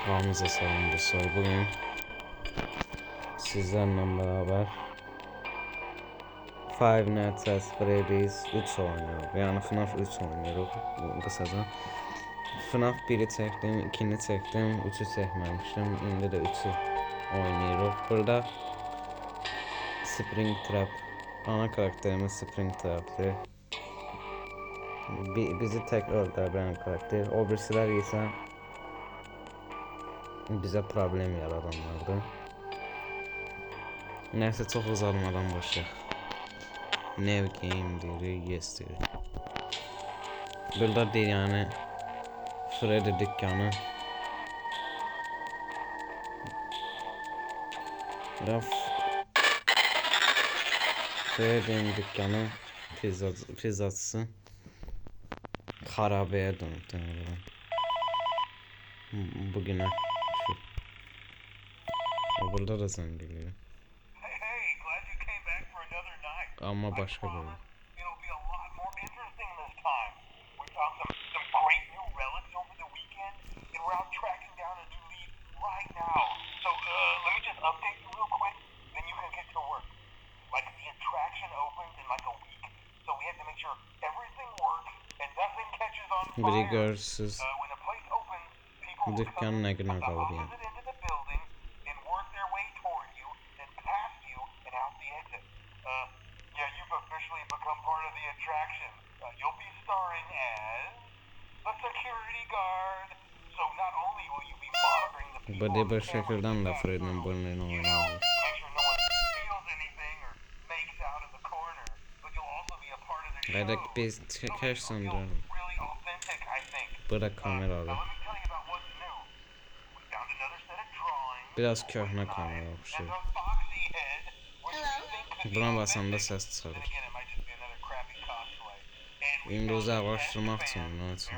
Hamza Salim Soy. Bugün sizlerle beraber Five Nights at Freddy's 3 oynuyoruz. Yani FNAF 3 oynuyoruz kısaca. FNAF 1'i çektim, 2'ni çektim, 3'ü çekmemiştim. Şimdi de 3'ü oynuyoruz. Burada Springtrap, ana karakterimiz Springtrap'tı. Bizi tek öldüren karakter. O birisiler ise bize problem yaradanlardı. Neyse çok uzatmadan başlayalım. New game diyor, yes diyor. Burada değil yani Freddy dükkanı. Raf Freddy'nin dükkanı pizzacısı harabeye dönüp bugüne burada da zengin geliyor. Ama başka bir biri görsüz dükkan ne güne kalır yani. Body bir şekilden de Freddy'nin burnunu oynuyor. Belki biz çeker sanırım. Burada kamera var. Biraz köhne kamera okşuyor. Buna basanda ses çıkarır. Windows'u araştırmak için onun için.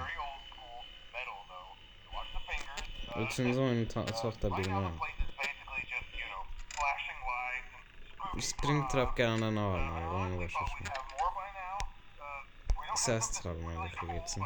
Üçüncü oyunu çok da bilmem. Springtrap gelende ne var mı? Onu başlaşmıyor. Ses çıkarmaya geçsin.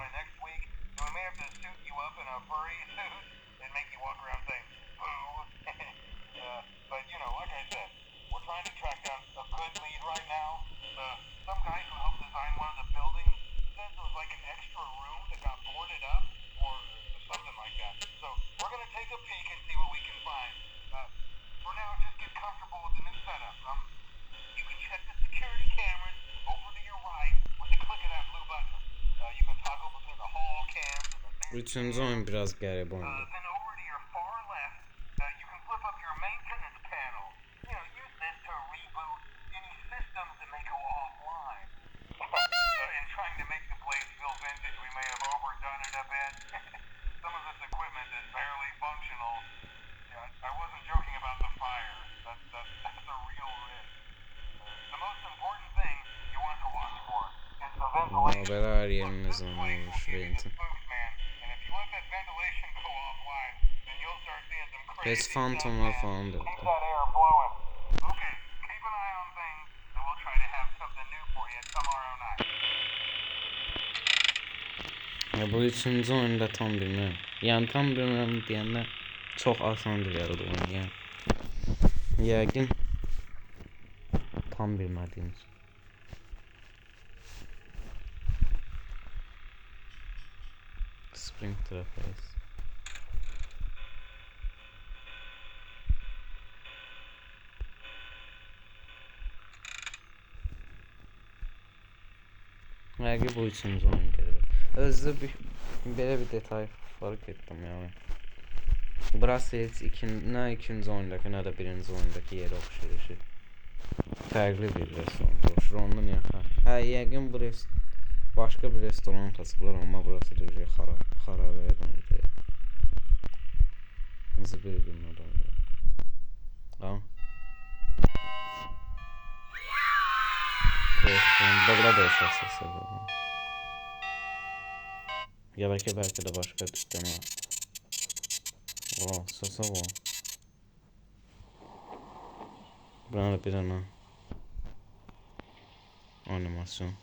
Üçüncü oyun biraz garip oyundu. Haber yeriniz olmuş Renton. Biz Phantom'lar falan da. Ya bu üçüncü oyunda tam bilmiyorum. Yani tam bilmiyorum diyenler çok asandır yaradı oyun yani. Yəqin tam bilmədiyim için. Springtrap. Yəqin bu üçüncü oyun gəlir. Özdə belə bir detay fark etdim yani. Burası heç nə ikinci oyundakı, nə də birinci oyundakı yerə oxşayır. Fərqli bir restoran oxşayır. Ondan yaxın. Hə, yəqin bu başqa bir restoran açıblar, amma burası da xarabaya dönür. Nasıl bir gün dönür. Tamam. Burada da uşaq səsi var. Ya belki de başqa dükkan var. Səsə var. Burada bir dənə animasyon.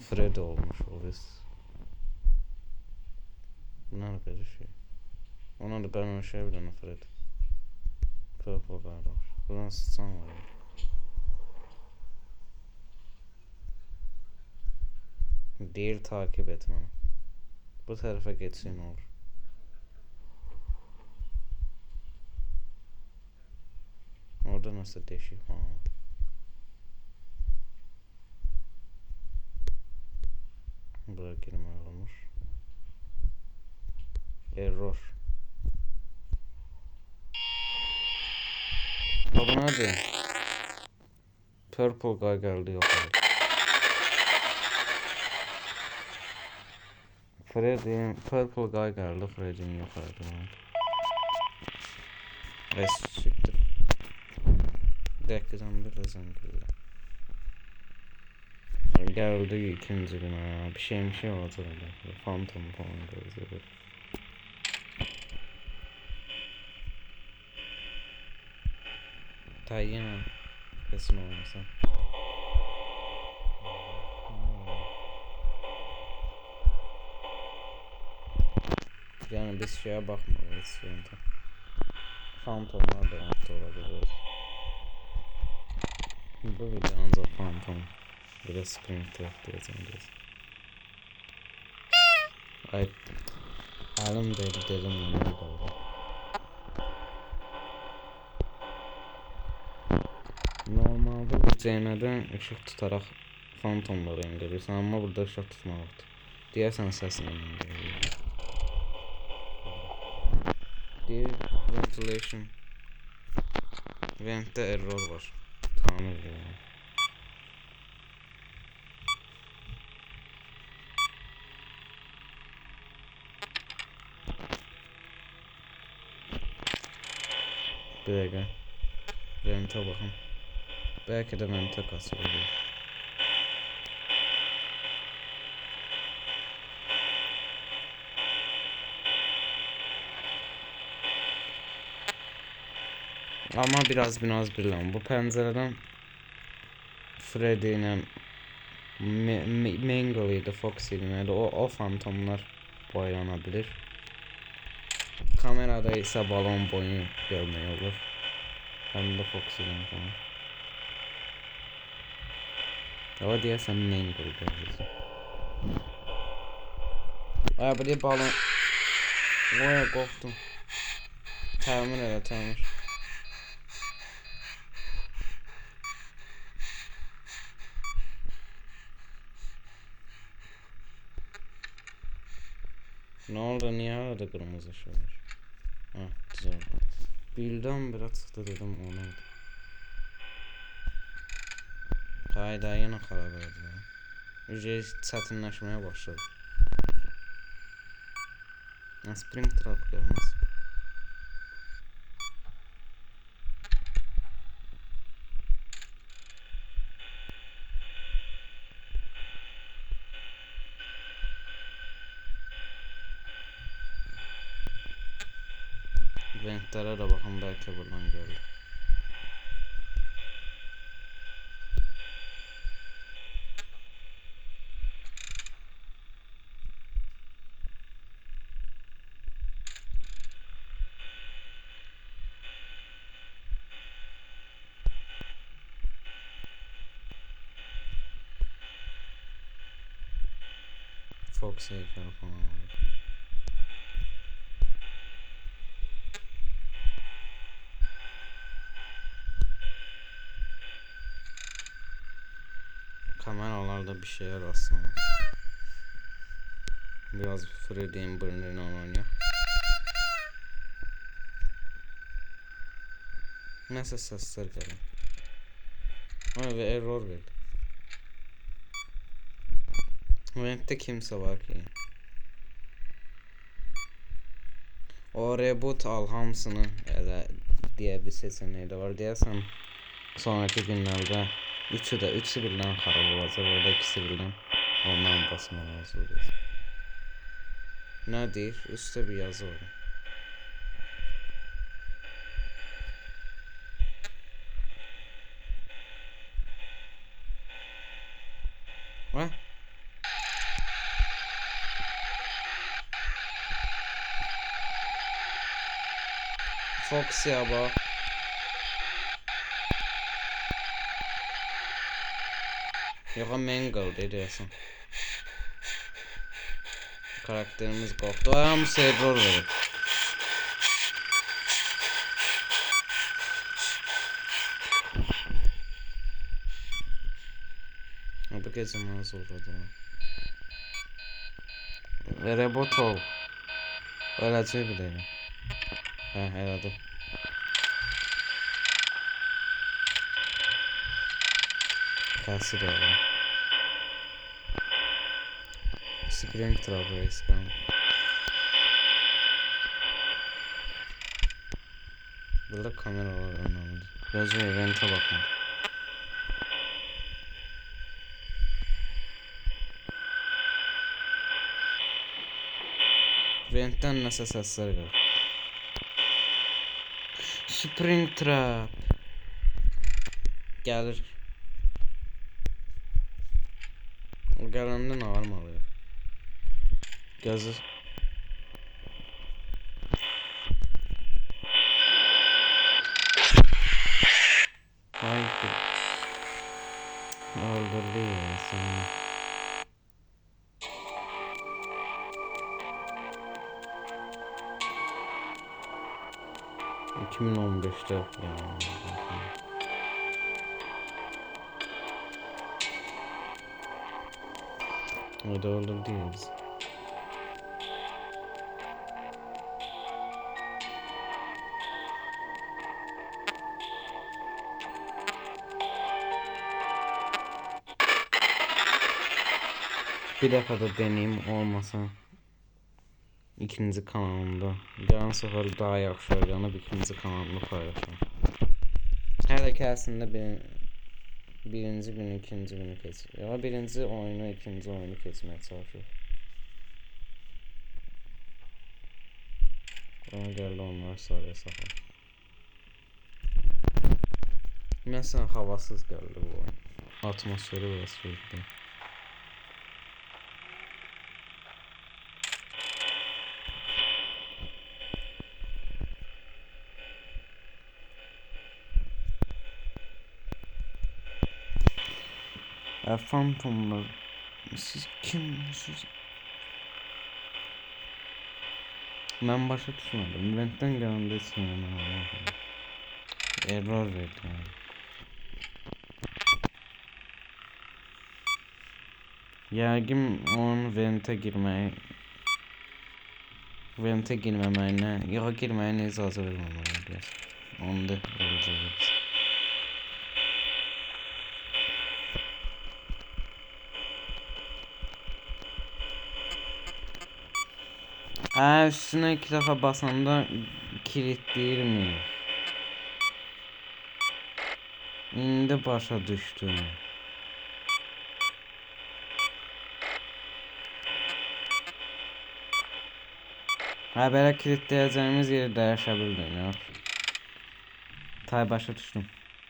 Freddy olmuş o biz. Bunlar böyle şey. Ona da ben o şey bile nefret. Purple kardeş. Buradan sıçan var. Değil takip etmem. Bu tarafa geçsin olur. Orada nasıl deşik var? Buraya girmək olmuş. Error. Bu nədir? Purple guy gəldi yoxladı. Freddy'nin Purple guy gəldi, Freddy'nin yoxladı. Bəs çıxdı. Dəqiqdən birazdan gəldi. Gəldi ikinci günə. Bir şey olacaq. Phantom falan gəldi. Tayyina kesin olmasa. Yani biz şeye bakmalıyız şimdi. Phantomlar da yaptı olabilir. Bu video ancak Phantom. Bir de Springtrap diyeceğim biz. Ay, elim dedim ne oldu? Normalde bu CN'den ışık tutarak Phantomları indirirsən, amma burada ışık tutmalıdır. Deyərsən səsini indirir. Deyir ventilation. Vent'te error var. Tamir edelim. Bir dakika. Vent'e bakın. Belki de vent'e kasıyor. Ama biraz bilen. Bu pencereden Freddy ile Mangle idi, Foxy idi. O fantomlar boylanabilir. Kamerada ise balon boyu görmək olur. Hem de Foxy'den falan. Ama deyəsən Mangle görürüz. Ay bu deyir balon. Oya qorxdum. Təmir. Ne oldu, niye arada kırmızı şey var? Ha, güzel. Birden çıktı dedim onu. Hayda yine karar verdi. Ücret çətinləşməyə başladı. Springtrap gelmez. Renklere de bakın, belki buradan geldi. Foxy falan aldı. Kameralarda bir şeyler aslında. Biraz Freddy'nin burnunu oynuyor. Neyse sesler geldi. Ama ve error verdi. Vent'te kimse var ki. O reboot al hamısını elə diye bir seçeneği de var. Deyəsən sonraki günlerde üçü birden xarab olacaq. Orada ikisi birden ondan basmalı olacaq. Ne deyir? Üstə bir yazı var. Ha? Foxy'ya bak. Yox, Mangle deyirsən. Karakterimiz qorxdu. Hamısı error verir. Bu gecə mağaz oldu. Robot ol. Öləcək bir dəqiqə. Hə, elədi. Təsir olur. Spring Trouble iskan. Burada kameralar önemli. Biraz event'e bakın. Event'ten nəsə səslər gəlir. Spring Trap. Gəlir. O gələndə nə varmalıyıq? Gözü. Haydi. Öldürdü ya seni. ...2015'te yani. O da öldürdüyüz. Bir defa da deneyim olmasa ikinci kanalımda. Gələn səfər daha yaxşı öyrənib ikinci kanalımda paylaşacağım. Hər iki əslində birinci günü, ikinci günü keçir. Ya birinci oyunu, ikinci oyunu keçməyə çalışır. Ona gəldi onları sarıya saxlar. Məsələn, havasız gəldi bu oyun. Atmosferi biraz soyutdu. Phantomlar, siz kimsiniz? Ben başa düşmedim. Event'ten gələndə heç error verdi yani. Yəqin onun vent'e girməməyinə, yox girməyinə icazə verməməlidir. Onu da olacaq. Üstüne 2 defa basanda kilitleyir mi? İndi başa düşdüm. Belə kilitləyəcəyimiz yeri dəyişə bildim ya. Tay başa düşdüm.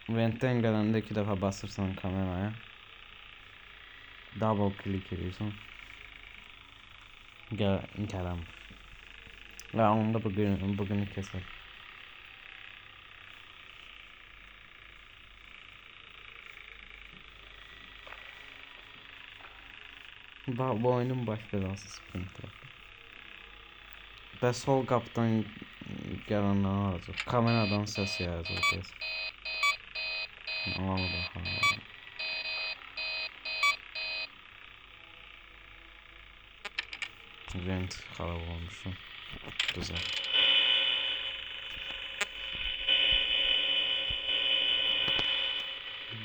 Vent'ten gələndə 2 defa basırsan kameraya. Double click edirsən. Gələm. Və onu da bugünü keser. Bu oyunun baş belası Spring Trap. Və sol qapıdan gələnlər olacaq. Kameradan səs yayacaq. Orada. Vent xarab olmuşum. Güzel.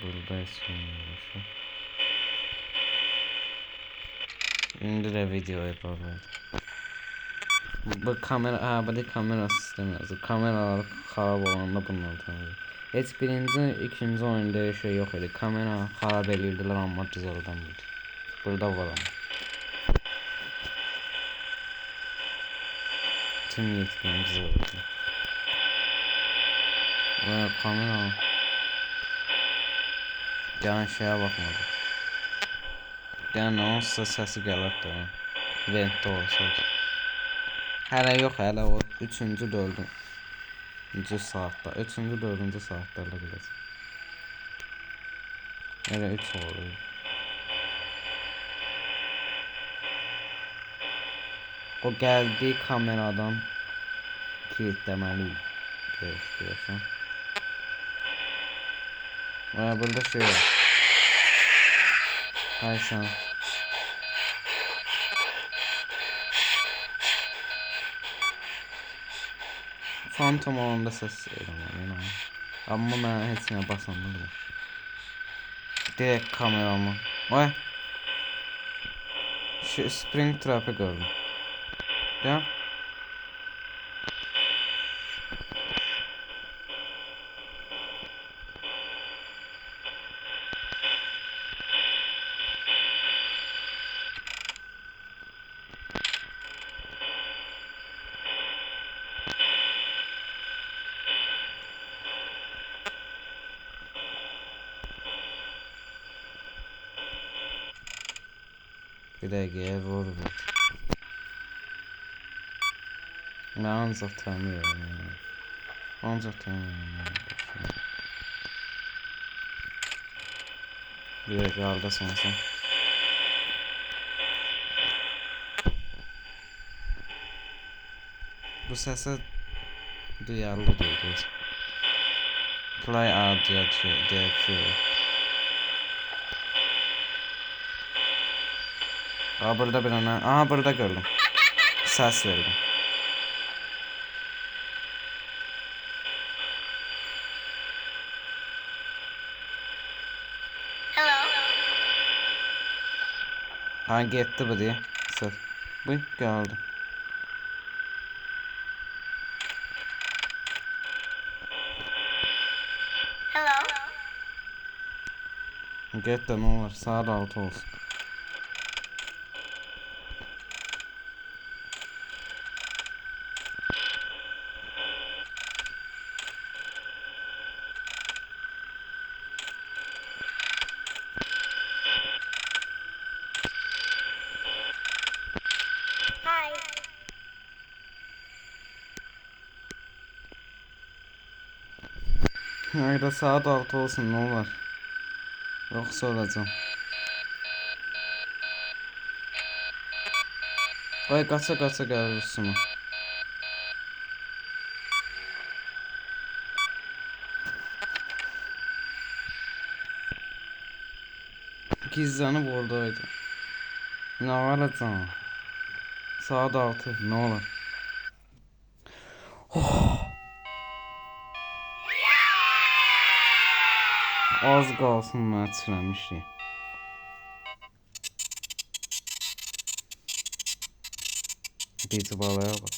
Buradayız şimdi. İndi de video yapalım. Bu kamera, bu da kamera sistemi yazır. Kameralar xarab olanda bundan tanıyır. Heç birinci, ikinci oyunda şey yok idi. Kamera xarab edirdilər amma düzəldən bildi. Burada var ama. Tüm yetkilerim düzəldi. Və kamera gələn şeyə baxmadı. Yəni onsa səsi gəlir də. Ventdə olsaydı. Hələ yox, hələ o 3-cü, 4-cü. 3-cü saatda, 3-cü, 4-cü saatlərdə biləcəm. Elə 3 olur. O gəldiyi kameradan kilitləməliyik. Görürsən. Burada şey var. Hay sen. Phantom olanda ses eləməliyim. Amma mən heç nə basamıram. Direkt kameramı. Oy. Şu Spring Trap'ı gördüm. Ya. Bir dəqiqəyə vur. Mən ancaq tanıyorum. Ancaq tanıyorum. Bir dəqiqə haldasın sen. Bu səsə duyarlı duyuruz. Play audio diye. Aa burada bir ana. Aha burada gördüm. Ses verdim. Hello. Ha gitti bu diye. Ses. Bu geldi. Hello. Gitti ne olur. Saat 6 olsun. Hayda saat 6 olsun ne olur. Yoksa olacağım. Ay kaça gelir üstüme. Gizlenip oradaydı. Ne alacağım? Saat 6 ne olur. Oh. Az qalsın mən çiləmişdim. Bici balaya bak.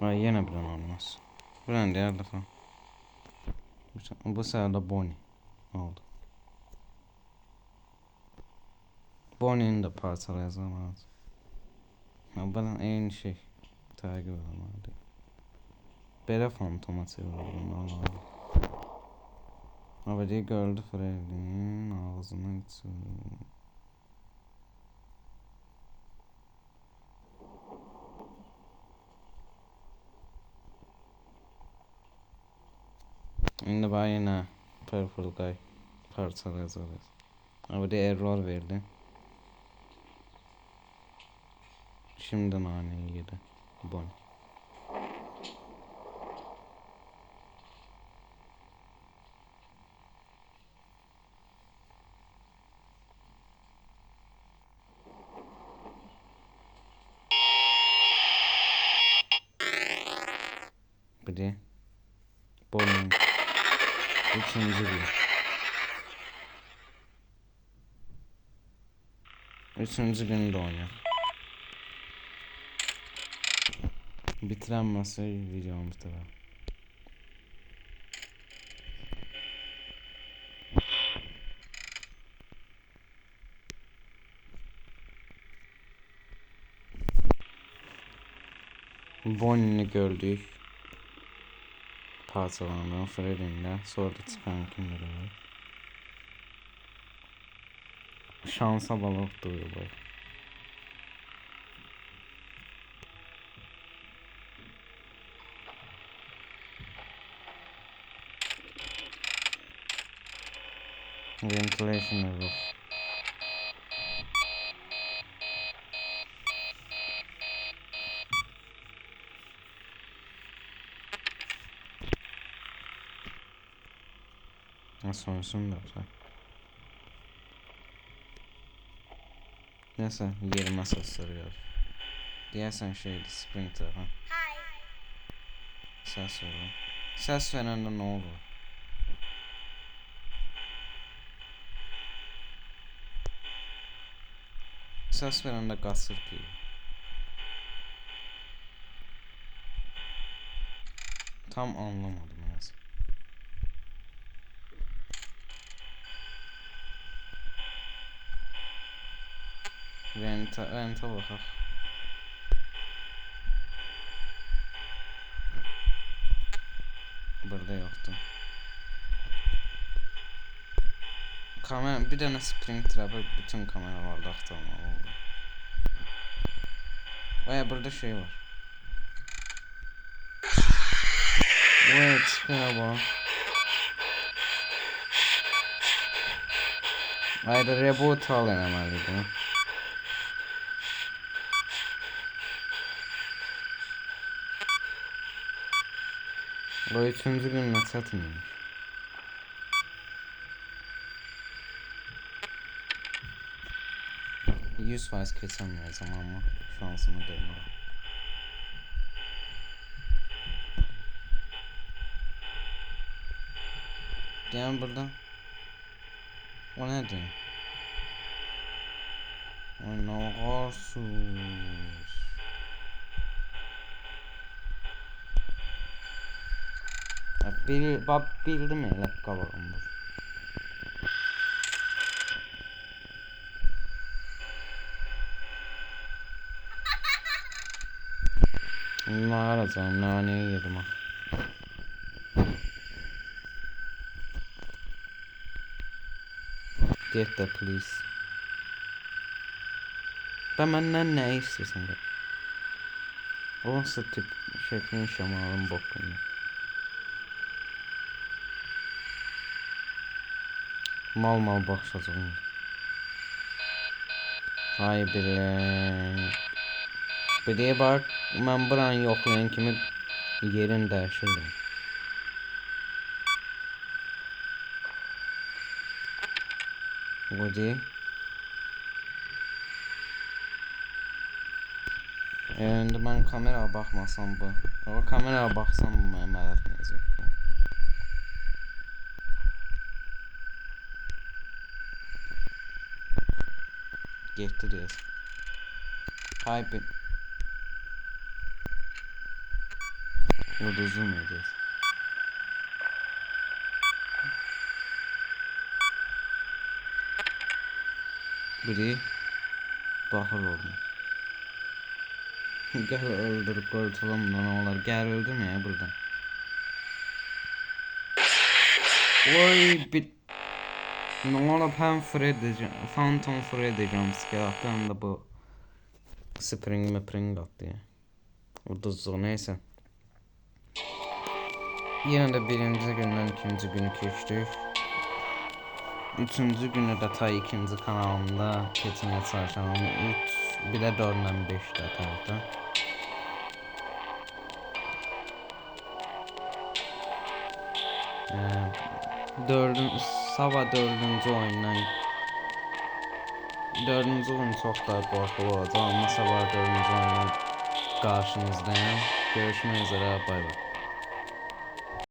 Ay yenə bir olmaz. Bu nə deyər dəfə? Bu sırada Bonnie oldu. Bonnie'ni de parçalayacağım az. Bana eyni şey təqib edilməlidir. Belə fantoma çevirdim Allah. Havayı gördü Freddy'nin ağzına içiyor. Şimdi ben yine Purple Guy parçalayacağız. Havayı error verdi. Şimdi naneyi yedi. Bonnie. Bir de Bonnie'nin 3. gün. 3. günde oynuyor. Bitirenmezse videomuzda var. Bonnie'ni gördük. Parçalanan Freddy'nle sonra da çıkan kimleri var. Şansa balık duyuyor. Ventilation olur. Sonsun da olsa. Neyse yerime sesleri gör. Diyersen şeydi Sprinter ha. Ses verin. Ses verende ne olur? Ses verende kasır ki. Tam anlamadım neyse. Renta bakaq. Burada yoxdur. Kamera bir dənə Sprinter var, bütün kameralarda axtarmalı oldu. Baya burada şey var. Evet, merhaba. Ayrı reboot al eləməliydim. O 3-cü gün nə çətinmiş. %100% keçəməyəcəm amma şansımı demirəm. Deyəm burada. O nədir? Ay nə qarsız. Bildim elə qabağımda. Ne arayacağım, naneye yedim ha. Get the police. Ben benden ne istiyorsun be? O nasıl tip şeklin şamalın bokunu. Mal başlayacağım. Hay bile. Bir de bak, ben buranı yoklayan kimi yerin dəyişirdim. O değil. İndi ben kameraya baxmasam bu. O kameraya baxsam bu mənə mədət etməyəcək. Getdi deyəsən. Hay bir. Uduzum edeceğiz. Biri bakır oldu. Gel öldürüp kurtulalım da ne olur. Gel öldürme ya buradan. Oy bit. Ne olur hem Freddy, Phantom Freddy jumpscare attı hem de bu Spring attı ya. Uduzluğu neyse. Yine de birinci günden ikinci günü keçdik. Üçüncü günü de ta ikinci kanalımda keçmeye çalışacağım. 3, bir de 4 ile 5 de tarafta. Sabah dördüncü oyundan dördüncü oyun çok daha korkulu olacak ama sabah dördüncü oyundan karşınızdayım. Görüşmek üzere, bay bay.